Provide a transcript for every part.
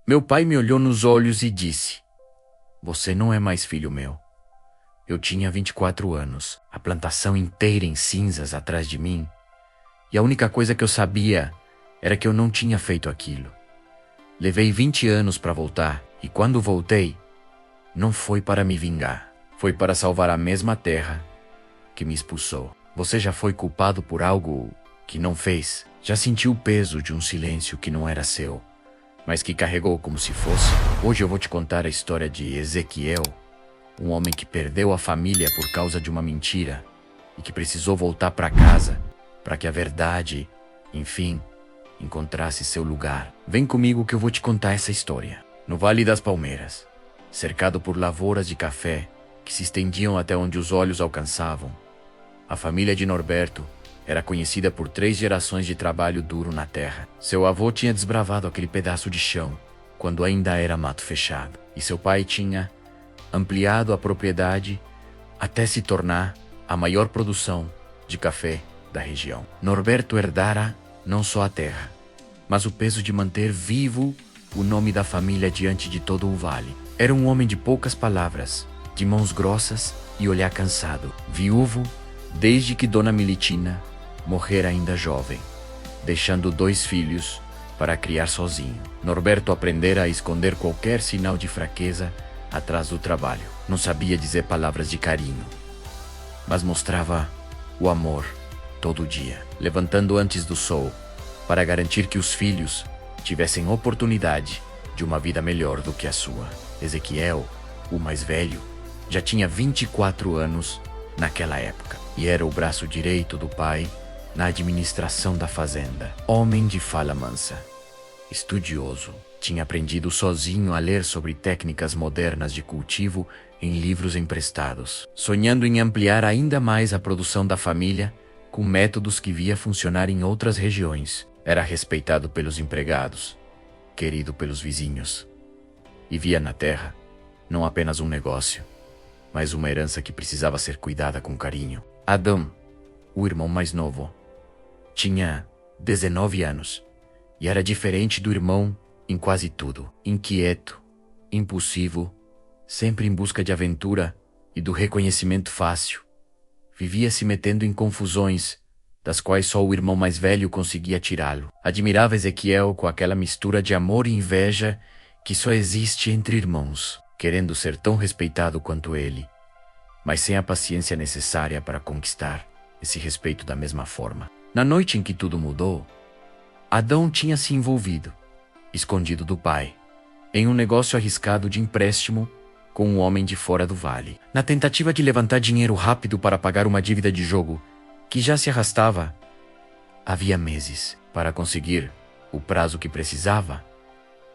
Meu pai me olhou nos olhos e disse: "Você não é mais filho meu." Eu tinha 24 anos, a plantação inteira em cinzas atrás de mim, e a única coisa que eu sabia era que eu não tinha feito aquilo. Levei 20 anos para voltar, e quando voltei, não foi para me vingar, foi para salvar a mesma terra que me expulsou. Você já foi culpado por algo que não fez? Já sentiu o peso de um silêncio que não era seu, mas que carregou como se fosse? Hoje eu vou te contar a história de Ezequiel, um homem que perdeu a família por causa de uma mentira e que precisou voltar para casa para que a verdade, enfim, encontrasse seu lugar. Vem comigo que eu vou te contar essa história. No Vale das Palmeiras, cercado por lavouras de café que se estendiam até onde os olhos alcançavam, a família de Norberto era conhecida por 3 gerações de trabalho duro na terra. Seu avô tinha desbravado aquele pedaço de chão quando ainda era mato fechado, e seu pai tinha ampliado a propriedade até se tornar a maior produção de café da região. Norberto herdara não só a terra, mas o peso de manter vivo o nome da família diante de todo o vale. Era um homem de poucas palavras, de mãos grossas e olhar cansado, viúvo desde que Dona Militina morrera ainda jovem, deixando 2 filhos para criar sozinho. Norberto aprendera a esconder qualquer sinal de fraqueza atrás do trabalho. Não sabia dizer palavras de carinho, mas mostrava o amor todo dia, levantando antes do sol para garantir que os filhos tivessem oportunidade de uma vida melhor do que a sua. Ezequiel, o mais velho, já tinha 24 anos naquela época e era o braço direito do pai na administração da fazenda. Homem de fala mansa, estudioso, tinha aprendido sozinho a ler sobre técnicas modernas de cultivo em livros emprestados, sonhando em ampliar ainda mais a produção da família com métodos que via funcionar em outras regiões. Era respeitado pelos empregados, querido pelos vizinhos, e via na terra não apenas um negócio, mas uma herança que precisava ser cuidada com carinho. Adão, o irmão mais novo, tinha 19 anos e era diferente do irmão em quase tudo. Inquieto, impulsivo, sempre em busca de aventura e do reconhecimento fácil. Vivia se metendo em confusões das quais só o irmão mais velho conseguia tirá-lo. Admirava Ezequiel com aquela mistura de amor e inveja que só existe entre irmãos, querendo ser tão respeitado quanto ele, mas sem a paciência necessária para conquistar esse respeito da mesma forma. Na noite em que tudo mudou, Adão tinha se envolvido, escondido do pai, em um negócio arriscado de empréstimo com um homem de fora do vale. Na tentativa de levantar dinheiro rápido para pagar uma dívida de jogo que já se arrastava havia meses. Para conseguir o prazo que precisava,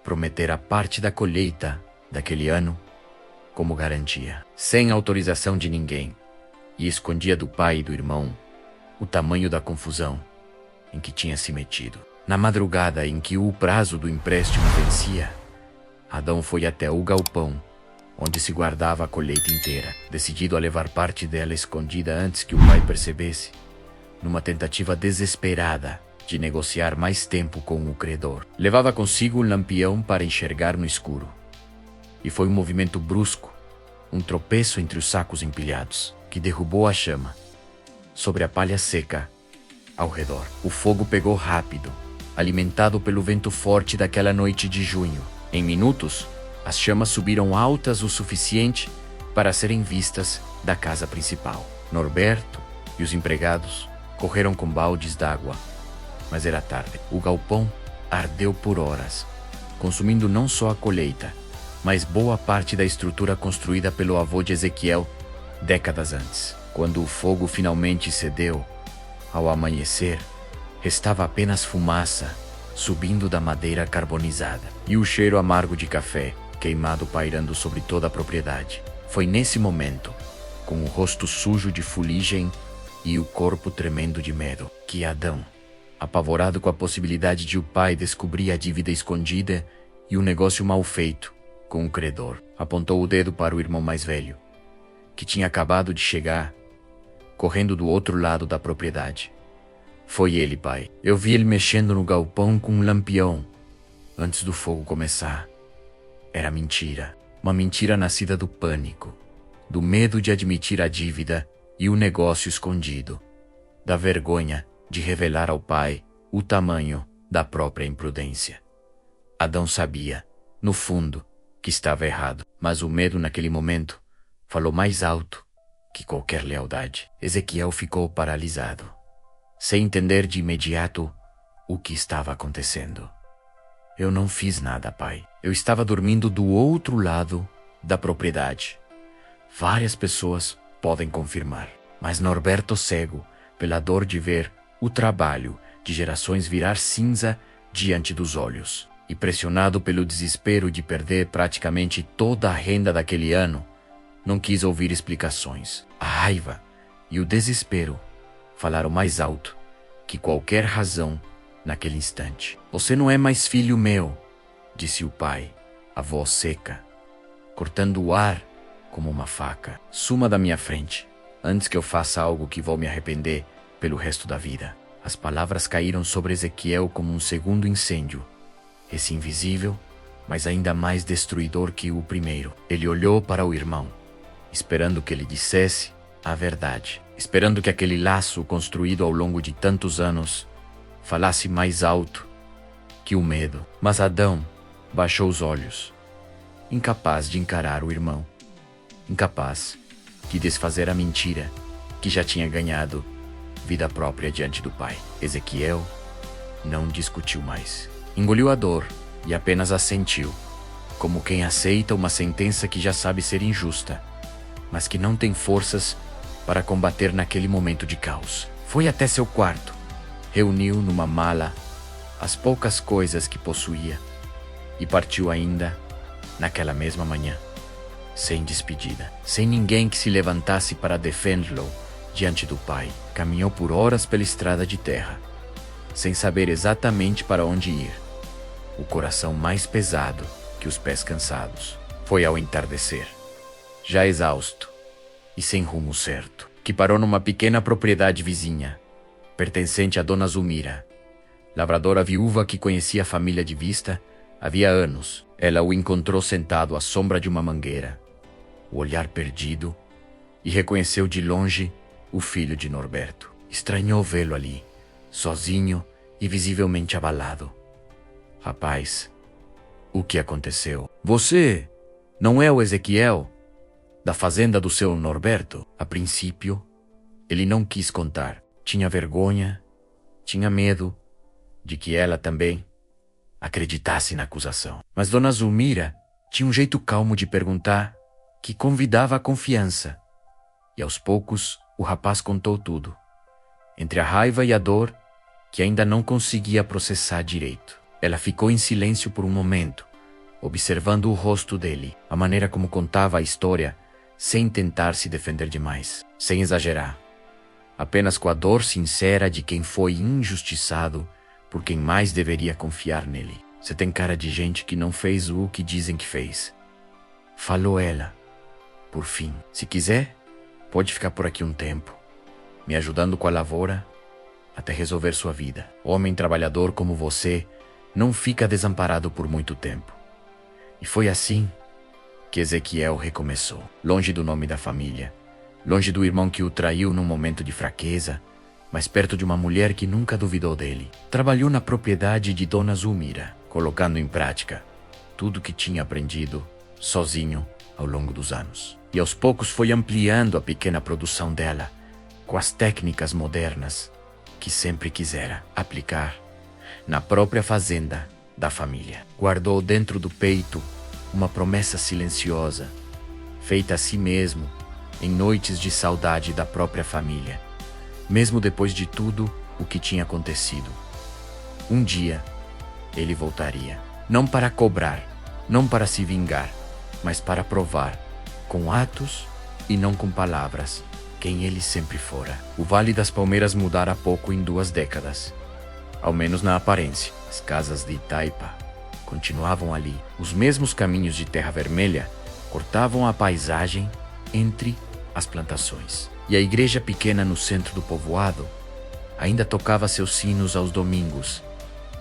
prometera parte da colheita daquele ano como garantia, sem autorização de ninguém, e escondia do pai e do irmão o tamanho da confusão em que tinha se metido. Na madrugada em que o prazo do empréstimo vencia, Adão foi até o galpão onde se guardava a colheita inteira, decidido a levar parte dela escondida antes que o pai percebesse, numa tentativa desesperada de negociar mais tempo com o credor. Levava consigo um lampião para enxergar no escuro, e foi um movimento brusco, um tropeço entre os sacos empilhados, que derrubou a chama sobre a palha seca ao redor. O fogo pegou rápido, alimentado pelo vento forte daquela noite de junho. Em minutos, as chamas subiram altas o suficiente para serem vistas da casa principal. Norberto e os empregados correram com baldes d'água, mas era tarde. O galpão ardeu por horas, consumindo não só a colheita, mas boa parte da estrutura construída pelo avô de Ezequiel décadas antes. Quando o fogo finalmente cedeu, ao amanhecer, restava apenas fumaça subindo da madeira carbonizada e o cheiro amargo de café queimado pairando sobre toda a propriedade. Foi nesse momento, com o rosto sujo de fuligem e o corpo tremendo de medo, que Adão, apavorado com a possibilidade de o pai descobrir a dívida escondida e o negócio mal feito com o credor, apontou o dedo para o irmão mais velho, que tinha acabado de chegar, correndo do outro lado da propriedade. Foi ele, pai. Eu vi ele mexendo no galpão com um lampião antes do fogo começar. era mentira. Uma mentira nascida do pânico, do medo de admitir a dívida e o negócio escondido, da vergonha de revelar ao pai o tamanho da própria imprudência. Adão sabia, no fundo, que estava errado, mas o medo naquele momento falou mais alto que qualquer lealdade. Ezequiel ficou paralisado, sem entender de imediato o que estava acontecendo. Eu não fiz nada, pai. Eu estava dormindo do outro lado da propriedade. Várias pessoas podem confirmar. Mas Norberto, cego pela dor de ver o trabalho de gerações virar cinza diante dos olhos, e pressionado pelo desespero de perder praticamente toda a renda daquele ano, não quis ouvir explicações. A raiva e o desespero falaram mais alto que qualquer razão naquele instante. Você não é mais filho meu, disse o pai, a voz seca, cortando o ar como uma faca. Suma da minha frente, antes que eu faça algo que vou me arrepender pelo resto da vida. As palavras caíram sobre Ezequiel como um segundo incêndio, esse invisível, mas ainda mais destruidor que o primeiro. Ele olhou para o irmão, esperando que ele dissesse a verdade, esperando que aquele laço construído ao longo de tantos anos falasse mais alto que o medo. Mas Adão baixou os olhos, incapaz de encarar o irmão, incapaz de desfazer a mentira que já tinha ganhado vida própria diante do pai. Ezequiel não discutiu mais. Engoliu a dor e apenas assentiu, como quem aceita uma sentença que já sabe ser injusta, mas que não tem forças para combater naquele momento de caos. Foi até seu quarto, reuniu numa mala as poucas coisas que possuía e partiu ainda naquela mesma manhã, sem despedida, sem ninguém que se levantasse para defendê-lo diante do pai. Caminhou por horas pela estrada de terra, sem saber exatamente para onde ir, o coração mais pesado que os pés cansados. Foi ao entardecer, já exausto e sem rumo certo, que parou numa pequena propriedade vizinha, pertencente a Dona Zulmira, lavradora viúva que conhecia a família de vista havia anos. Ela o encontrou sentado à sombra de uma mangueira, o olhar perdido, e reconheceu de longe o filho de Norberto. Estranhou vê-lo ali, sozinho e visivelmente abalado. Rapaz, o que aconteceu? Você não é o Ezequiel da fazenda do seu Norberto? A princípio, ele não quis contar. Tinha vergonha, tinha medo de que ela também acreditasse na acusação. Mas Dona Zulmira tinha um jeito calmo de perguntar que convidava à confiança. E aos poucos o rapaz contou tudo, entre a raiva e a dor que ainda não conseguia processar direito. Ela ficou em silêncio por um momento, observando o rosto dele, a maneira como contava a história, sem tentar se defender demais, sem exagerar, apenas com a dor sincera de quem foi injustiçado por quem mais deveria confiar nele. Você tem cara de gente que não fez o que dizem que fez, falou ela, por fim. Se quiser, pode ficar por aqui um tempo, me ajudando com a lavoura até resolver sua vida. Homem trabalhador como você não fica desamparado por muito tempo. E foi assim que Ezequiel recomeçou, longe do nome da família, longe do irmão que o traiu num momento de fraqueza, mas perto de uma mulher que nunca duvidou dele. Trabalhou na propriedade de Dona Zulmira, colocando em prática tudo o que tinha aprendido sozinho ao longo dos anos. E aos poucos foi ampliando a pequena produção dela com as técnicas modernas que sempre quisera aplicar na própria fazenda da família. Guardou dentro do peito uma promessa silenciosa, feita a si mesmo em noites de saudade da própria família, mesmo depois de tudo o que tinha acontecido. Um dia, ele voltaria, não para cobrar, não para se vingar, mas para provar, com atos e não com palavras, quem ele sempre fora. O Vale das Palmeiras mudara pouco em 2 décadas, ao menos na aparência. As casas de Itaipa continuavam ali. Os mesmos caminhos de terra vermelha cortavam a paisagem entre as plantações. E a igreja pequena no centro do povoado ainda tocava seus sinos aos domingos,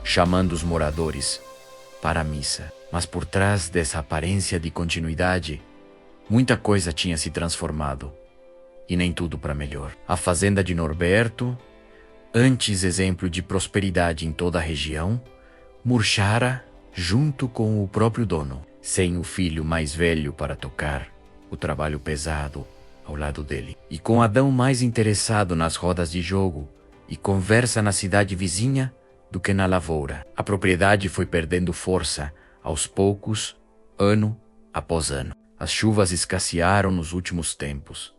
chamando os moradores para a missa. Mas por trás dessa aparência de continuidade, muita coisa tinha se transformado. E nem tudo para melhor. A fazenda de Norberto, antes exemplo de prosperidade em toda a região, murchara junto com o próprio dono, sem o filho mais velho para tocar o trabalho pesado ao lado dele. E com Adão mais interessado nas rodas de jogo e conversa na cidade vizinha do que na lavoura. A propriedade foi perdendo força aos poucos, ano após ano. As chuvas escassearam nos últimos tempos,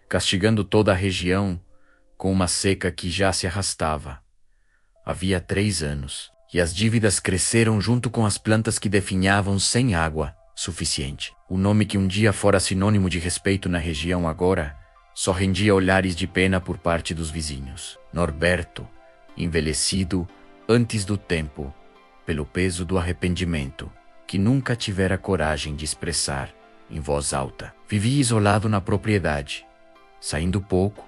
castigando toda a região com uma seca que já se arrastava. Havia 3 anos, e as dívidas cresceram junto com as plantas que definhavam sem água suficiente. O nome que um dia fora sinônimo de respeito na região agora só rendia olhares de pena por parte dos vizinhos. Norberto, envelhecido antes do tempo, pelo peso do arrependimento, que nunca tivera coragem de expressar em voz alta. Vivia isolado na propriedade, saindo pouco,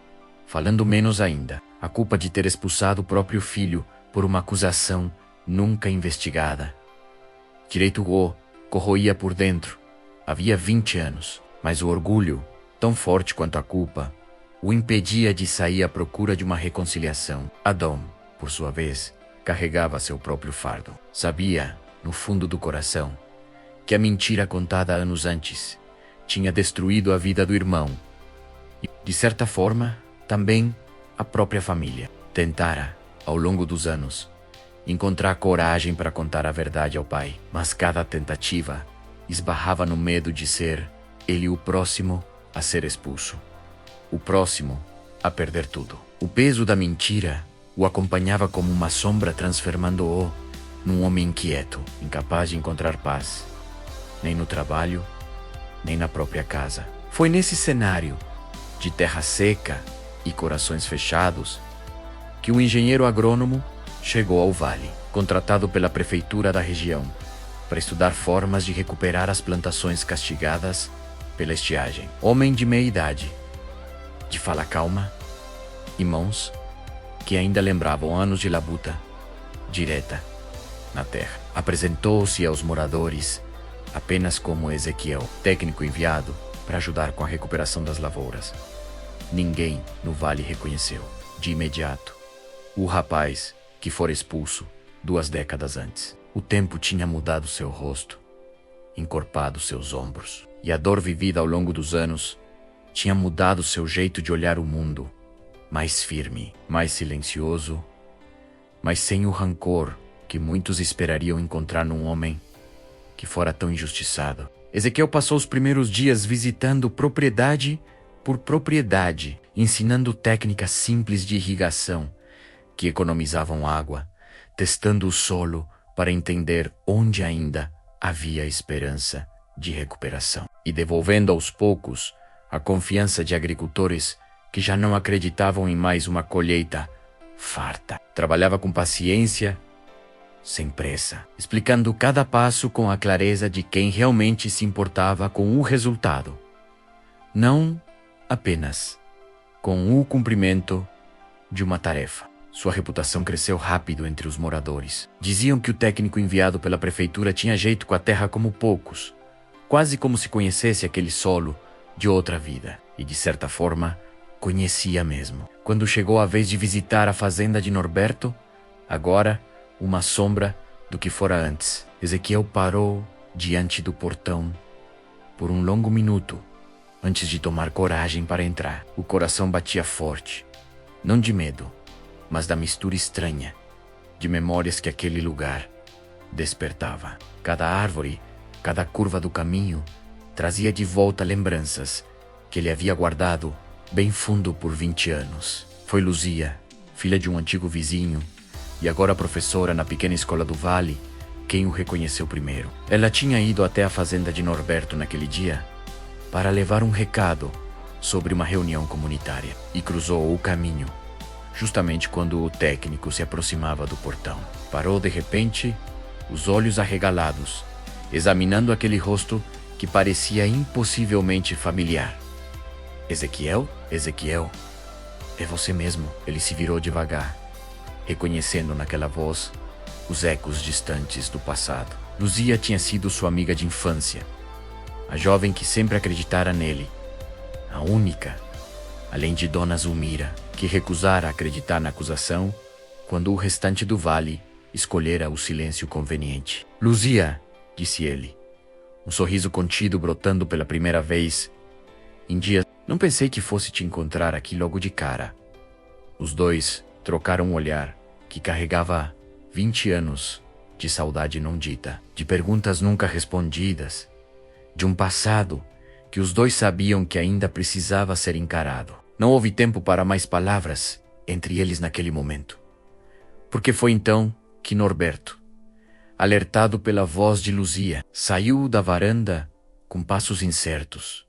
falando menos ainda. A culpa de ter expulsado o próprio filho por uma acusação nunca investigada. Direito o corroía por dentro. Havia 20 anos, mas o orgulho, tão forte quanto a culpa, o impedia de sair à procura de uma reconciliação. Adão, por sua vez, carregava seu próprio fardo. Sabia, no fundo do coração, que a mentira contada anos antes tinha destruído a vida do irmão e, de certa forma, também a própria família. Tentara, ao longo dos anos, encontrar coragem para contar a verdade ao pai, mas cada tentativa esbarrava no medo de ser ele o próximo a ser expulso, o próximo a perder tudo. O peso da mentira o acompanhava como uma sombra, transformando-o num homem inquieto, incapaz de encontrar paz, nem no trabalho, nem na própria casa. Foi nesse cenário de terra seca e corações fechados que o engenheiro agrônomo chegou ao vale, contratado pela prefeitura da região, para estudar formas de recuperar as plantações castigadas pela estiagem. Homem de meia idade, de fala calma e mãos que ainda lembravam anos de labuta direta na terra. Apresentou-se aos moradores apenas como Ezequiel, técnico enviado para ajudar com a recuperação das lavouras. Ninguém no vale reconheceu, de imediato, o rapaz que fora expulso 2 décadas antes. O tempo tinha mudado seu rosto, encorpado seus ombros, e a dor vivida ao longo dos anos tinha mudado seu jeito de olhar o mundo, mais firme, mais silencioso, mas sem o rancor que muitos esperariam encontrar num homem que fora tão injustiçado. Ezequiel passou os primeiros dias visitando propriedade por propriedade, ensinando técnicas simples de irrigação que economizavam água, testando o solo para entender onde ainda havia esperança de recuperação, e devolvendo aos poucos a confiança de agricultores que já não acreditavam em mais uma colheita farta. Trabalhava com paciência, sem pressa, explicando cada passo com a clareza de quem realmente se importava com o resultado, não apenas com o cumprimento de uma tarefa. Sua reputação cresceu rápido entre os moradores. Diziam que o técnico enviado pela prefeitura tinha jeito com a terra como poucos, quase como se conhecesse aquele solo de outra vida, e de certa forma conhecia mesmo. Quando chegou a vez de visitar a fazenda de Norberto, agora uma sombra do que fora antes, Ezequiel parou diante do portão por um longo minuto antes de tomar coragem para entrar. O coração batia forte, não de medo, mas da mistura estranha de memórias que aquele lugar despertava. Cada árvore, cada curva do caminho trazia de volta lembranças que ele havia guardado bem fundo por 20 anos. Foi Luzia, filha de um antigo vizinho e agora professora na pequena escola do vale, quem o reconheceu primeiro. Ela tinha ido até a fazenda de Norberto naquele dia para levar um recado sobre uma reunião comunitária e cruzou o caminho justamente quando o técnico se aproximava do portão. Parou de repente, os olhos arregalados, examinando aquele rosto que parecia impossivelmente familiar. Ezequiel? Ezequiel, é você mesmo. Ele se virou devagar, reconhecendo naquela voz os ecos distantes do passado. Luzia tinha sido sua amiga de infância, a jovem que sempre acreditara nele, a única, além de Dona Zulmira, que recusara acreditar na acusação quando o restante do vale escolhera o silêncio conveniente. Luzia, disse ele, um sorriso contido brotando pela primeira vez em dias. Não pensei que fosse te encontrar aqui logo de cara. Os dois trocaram um olhar que carregava 20 anos de saudade não dita, de perguntas nunca respondidas, de um passado que os dois sabiam que ainda precisava ser encarado. Não houve tempo para mais palavras entre eles naquele momento, porque foi então que Norberto, alertado pela voz de Luzia, saiu da varanda com passos incertos,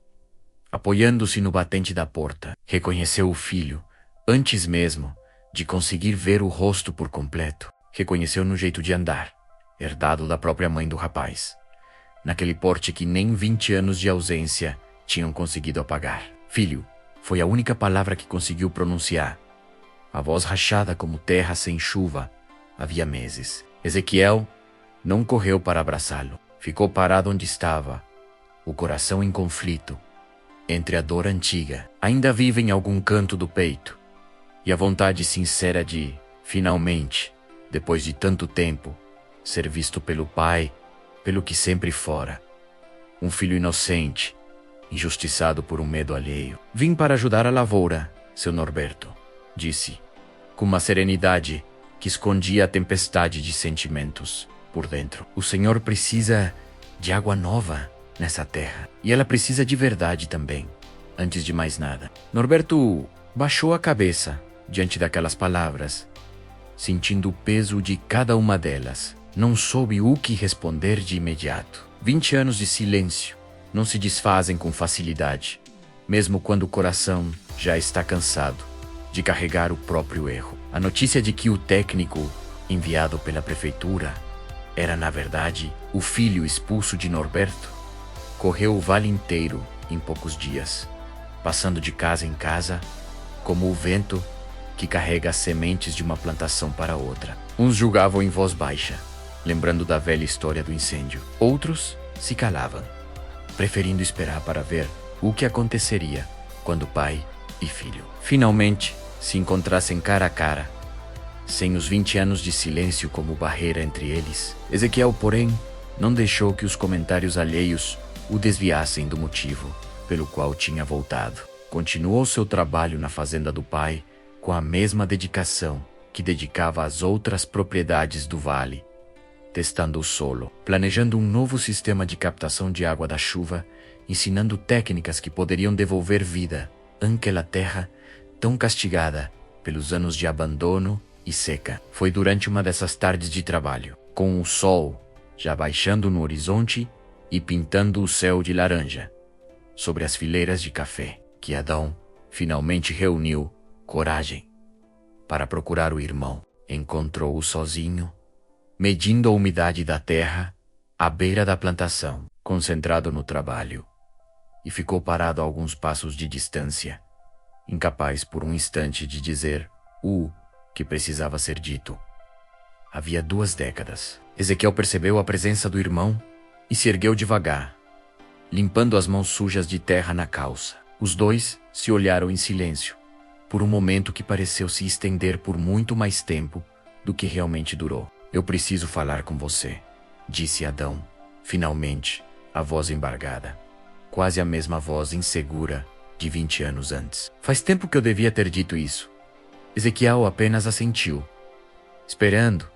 apoiando-se no batente da porta. Reconheceu o filho antes mesmo de conseguir ver o rosto por completo. Reconheceu no jeito de andar, herdado da própria mãe do rapaz, naquele porte que nem 20 anos de ausência tinham conseguido apagar. Filho foi a única palavra que conseguiu pronunciar, a voz rachada como terra sem chuva havia meses. Ezequiel não correu para abraçá-lo. Ficou parado onde estava, o coração em conflito entre a dor antiga, ainda viva em algum canto do peito, e a vontade sincera de, finalmente, depois de tanto tempo, ser visto pelo pai, pelo que sempre fora. Um filho inocente, injustiçado por um medo alheio. Vim para ajudar a lavoura, seu Norberto, disse, com uma serenidade que escondia a tempestade de sentimentos por dentro. O senhor precisa de água nova nessa terra, e ela precisa de verdade também, antes de mais nada. Norberto baixou a cabeça diante daquelas palavras, sentindo o peso de cada uma delas. Não soube o que responder de imediato. 20 anos de silêncio não se desfazem com facilidade, mesmo quando o coração já está cansado de carregar o próprio erro. A notícia de que o técnico enviado pela prefeitura era, na verdade, o filho expulso de Norberto, correu o vale inteiro em poucos dias, passando de casa em casa, como o vento que carrega as sementes de uma plantação para outra. Uns julgavam em voz baixa, lembrando da velha história do incêndio. Outros se calavam, preferindo esperar para ver o que aconteceria quando pai e filho finalmente se encontrassem cara a cara, sem os 20 anos de silêncio como barreira entre eles. Ezequiel, porém, não deixou que os comentários alheios o desviassem do motivo pelo qual tinha voltado. Continuou seu trabalho na fazenda do pai com a mesma dedicação que dedicava às outras propriedades do vale, testando o solo, planejando um novo sistema de captação de água da chuva, ensinando técnicas que poderiam devolver vida àquela terra tão castigada pelos anos de abandono e seca. Foi durante uma dessas tardes de trabalho, com o sol já baixando no horizonte e pintando o céu de laranja sobre as fileiras de café, que Adão finalmente reuniu coragem para procurar o irmão. Encontrou-o sozinho, medindo a umidade da terra à beira da plantação, concentrado no trabalho, e ficou parado a alguns passos de distância, incapaz por um instante de dizer o que precisava ser dito. Havia 2 décadas. Ezequiel percebeu a presença do irmão e se ergueu devagar, limpando as mãos sujas de terra na calça. Os dois se olharam em silêncio, por um momento que pareceu se estender por muito mais tempo do que realmente durou. Eu preciso falar com você, disse Adão, finalmente, a voz embargada, quase a mesma voz insegura de 20 anos antes. Faz tempo que eu devia ter dito isso. Ezequiel apenas assentiu, esperando,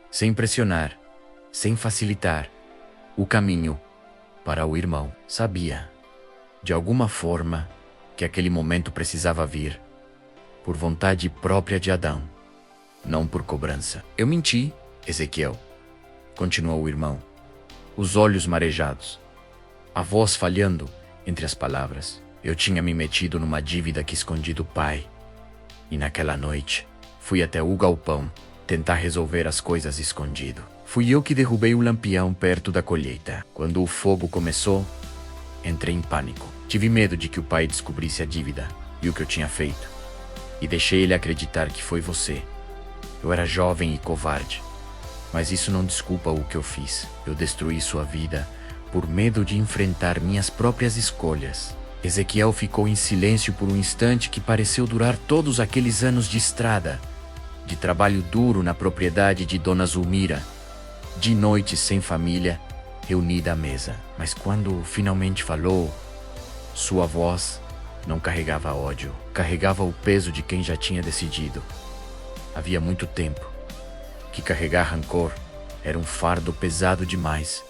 sem pressionar, sem facilitar, o caminho para o irmão. Sabia, de alguma forma, que aquele momento precisava vir, por vontade própria de Adão, não por cobrança. Eu menti, Ezequiel, continuou o irmão, os olhos marejados, a voz falhando entre as palavras. Eu tinha me metido numa dívida que escondi do pai, e naquela noite fui até o galpão tentar resolver as coisas escondido. Fui eu que derrubei o lampião perto da colheita. Quando o fogo começou, entrei em pânico. Tive medo de que o pai descobrisse a dívida e o que eu tinha feito, e deixei ele acreditar que foi você. Eu era jovem e covarde, Mas isso não desculpa o que eu fiz. Eu destruí sua vida por medo de enfrentar minhas próprias escolhas. Ezequiel ficou em silêncio por um instante que pareceu durar todos aqueles anos de estrada, de trabalho duro na propriedade de Dona Zulmira, de noites sem família, reunida à mesa. Mas quando finalmente falou, sua voz não carregava ódio, carregava o peso de quem já tinha decidido. Havia muito tempo que carregar rancor era um fardo pesado demais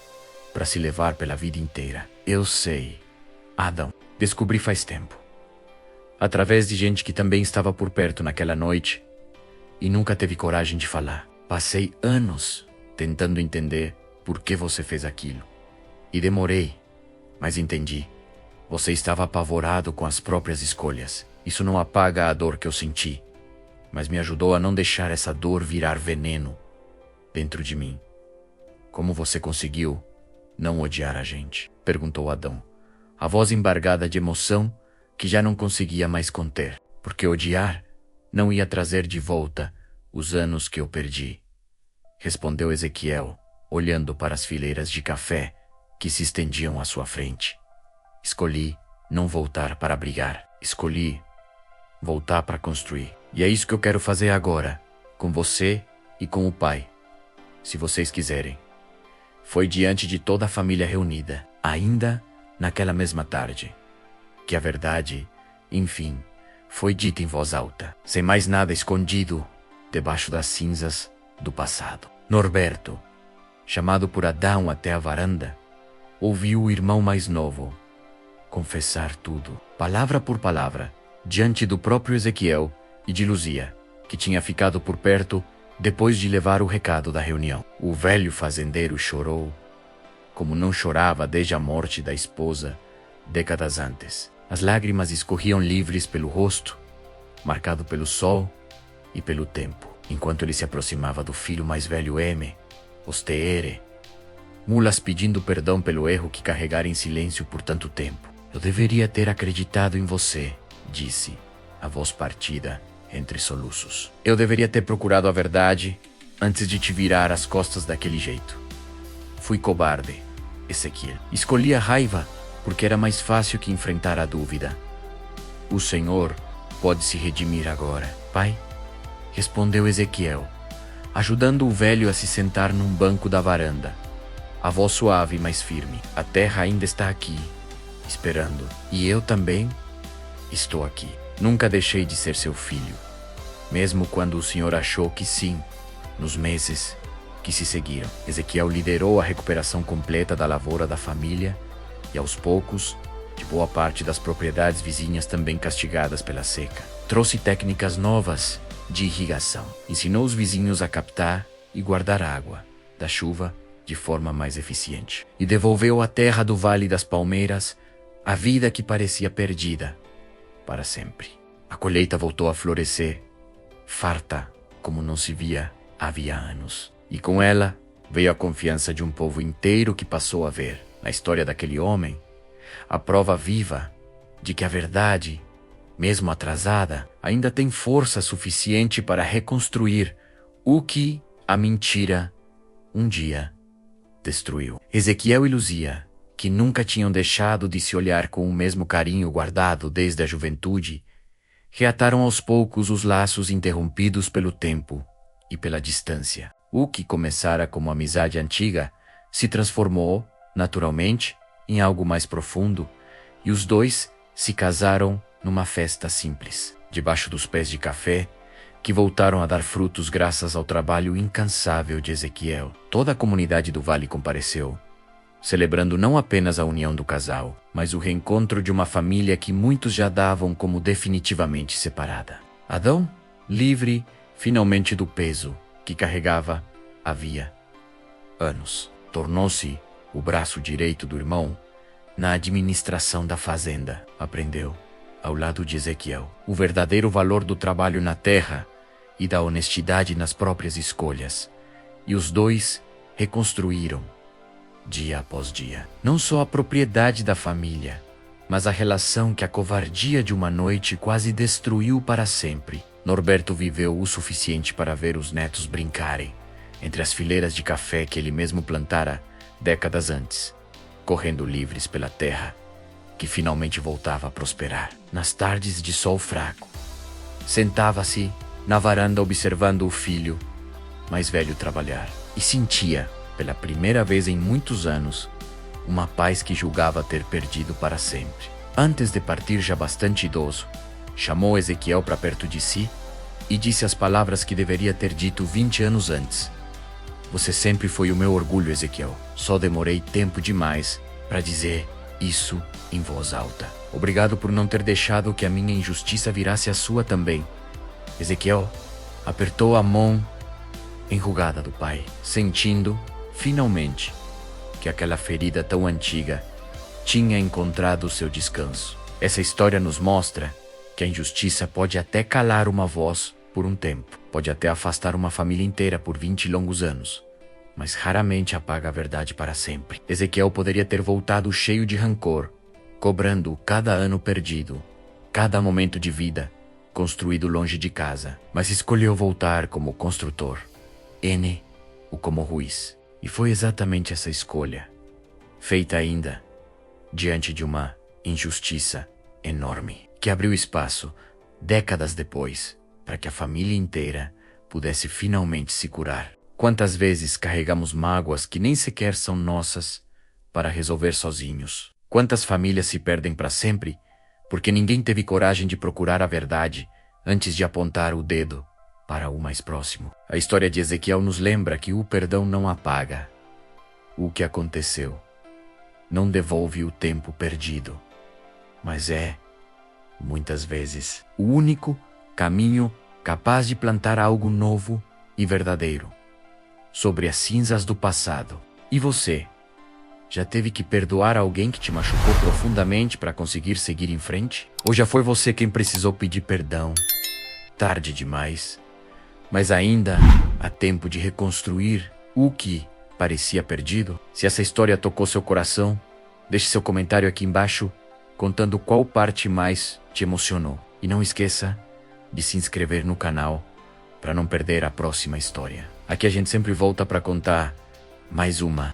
para se levar pela vida inteira. Eu sei, Adão, descobri faz tempo, através de gente que também estava por perto naquela noite e nunca teve coragem de falar. Passei anos tentando entender por que você fez aquilo. E demorei, mas entendi. Você estava apavorado com as próprias escolhas. Isso não apaga a dor que eu senti, mas me ajudou a não deixar essa dor virar veneno dentro de mim. Como você conseguiu não odiar a gente? Perguntou Adão, a voz embargada de emoção que já não conseguia mais conter, porque odiar não ia trazer de volta os anos que eu perdi. Respondeu Ezequiel, olhando para as fileiras de café que se estendiam à sua frente. Escolhi não voltar para brigar. Escolhi voltar para construir. E é isso que eu quero fazer agora, com você e com o pai, se vocês quiserem. Foi diante de toda a família reunida, ainda naquela mesma tarde, que a verdade, enfim, foi dita em voz alta, sem mais nada escondido debaixo das cinzas do passado. Norberto, chamado por Adão até a varanda, ouviu o irmão mais novo confessar tudo, palavra por palavra, diante do próprio Ezequiel e de Luzia, que tinha ficado por perto depois de levar o recado da reunião. O velho fazendeiro chorou como não chorava desde a morte da esposa décadas antes. As lágrimas escorriam livres pelo rosto, marcado pelo sol e pelo tempo, enquanto ele se aproximava do filho mais velho M, Osteere, mulas pedindo perdão pelo erro que carregara em silêncio por tanto tempo. Eu deveria ter acreditado em você, disse, a voz partida entre soluços. Eu deveria ter procurado a verdade antes de te virar as costas daquele jeito. Fui cobarde, Ezequiel. Escolhi a raiva porque era mais fácil que enfrentar a dúvida. O Senhor pode se redimir agora, pai? Respondeu Ezequiel, ajudando o velho a se sentar num banco da varanda. A voz suave, mas firme. A terra ainda está aqui, esperando. E eu também estou aqui. Nunca deixei de ser seu filho, mesmo quando o Senhor achou que sim, nos meses que se seguiram. Ezequiel liderou a recuperação completa da lavoura da família e, aos poucos, de boa parte das propriedades vizinhas também castigadas pela seca. Trouxe técnicas novas de irrigação. Ensinou os vizinhos a captar e guardar água da chuva de forma mais eficiente. E devolveu à terra do Vale das Palmeiras a vida que parecia perdida para sempre. A colheita voltou a florescer, farta como não se via havia anos. E com ela veio a confiança de um povo inteiro que passou a ver, na história daquele homem, a prova viva de que a verdade, mesmo atrasada, ainda tem força suficiente para reconstruir o que a mentira um dia destruiu. Ezequiel e Luzia, que nunca tinham deixado de se olhar com o mesmo carinho guardado desde a juventude, reataram aos poucos os laços interrompidos pelo tempo e pela distância. O que começara como amizade antiga se transformou, naturalmente, em algo mais profundo, e os dois se casaram numa festa simples, debaixo dos pés de café, que voltaram a dar frutos graças ao trabalho incansável de Ezequiel. Toda a comunidade do vale compareceu, celebrando não apenas a união do casal, mas o reencontro de uma família que muitos já davam como definitivamente separada. Adão, livre finalmente do peso que carregava havia anos, tornou-se o braço direito do irmão na administração da fazenda. Aprendeu, ao lado de Ezequiel, o verdadeiro valor do trabalho na terra e da honestidade nas próprias escolhas. E os dois reconstruíram, dia após dia, não só a propriedade da família, mas a relação que a covardia de uma noite quase destruiu para sempre. Norberto viveu o suficiente para ver os netos brincarem, entre as fileiras de café que ele mesmo plantara décadas antes, correndo livres pela terra, que finalmente voltava a prosperar. Nas tardes de sol fraco, sentava-se na varanda observando o filho mais velho trabalhar e sentia, pela primeira vez em muitos anos, uma paz que julgava ter perdido para sempre. Antes de partir, já bastante idoso, chamou Ezequiel para perto de si e disse as palavras que deveria ter dito 20 anos antes. Você sempre foi o meu orgulho, Ezequiel. Só demorei tempo demais para dizer isso em voz alta. Obrigado por não ter deixado que a minha injustiça virasse a sua também. Ezequiel apertou a mão enrugada do pai, sentindo, finalmente, que aquela ferida tão antiga tinha encontrado seu descanso. Essa história nos mostra que a injustiça pode até calar uma voz por um tempo, pode até afastar uma família inteira por 20 longos anos, mas raramente apaga a verdade para sempre. Ezequiel poderia ter voltado cheio de rancor, cobrando cada ano perdido, cada momento de vida construído longe de casa, mas escolheu voltar como construtor, N o como Ruiz. E foi exatamente essa escolha, feita ainda diante de uma injustiça enorme, que abriu espaço, décadas depois, para que a família inteira pudesse finalmente se curar. Quantas vezes carregamos mágoas que nem sequer são nossas para resolver sozinhos? Quantas famílias se perdem para sempre porque ninguém teve coragem de procurar a verdade antes de apontar o dedo para o mais próximo? A história de Ezequiel nos lembra que o perdão não apaga o que aconteceu, não devolve o tempo perdido, mas é, muitas vezes, o único caminho capaz de plantar algo novo e verdadeiro sobre as cinzas do passado. E você, já teve que perdoar alguém que te machucou profundamente para conseguir seguir em frente? Ou já foi você quem precisou pedir perdão? Tarde demais, mas ainda há tempo de reconstruir o que parecia perdido? Se essa história tocou seu coração, deixe seu comentário aqui embaixo contando qual parte mais te emocionou. E não esqueça de se inscrever no canal para não perder a próxima história. Aqui a gente sempre volta para contar mais uma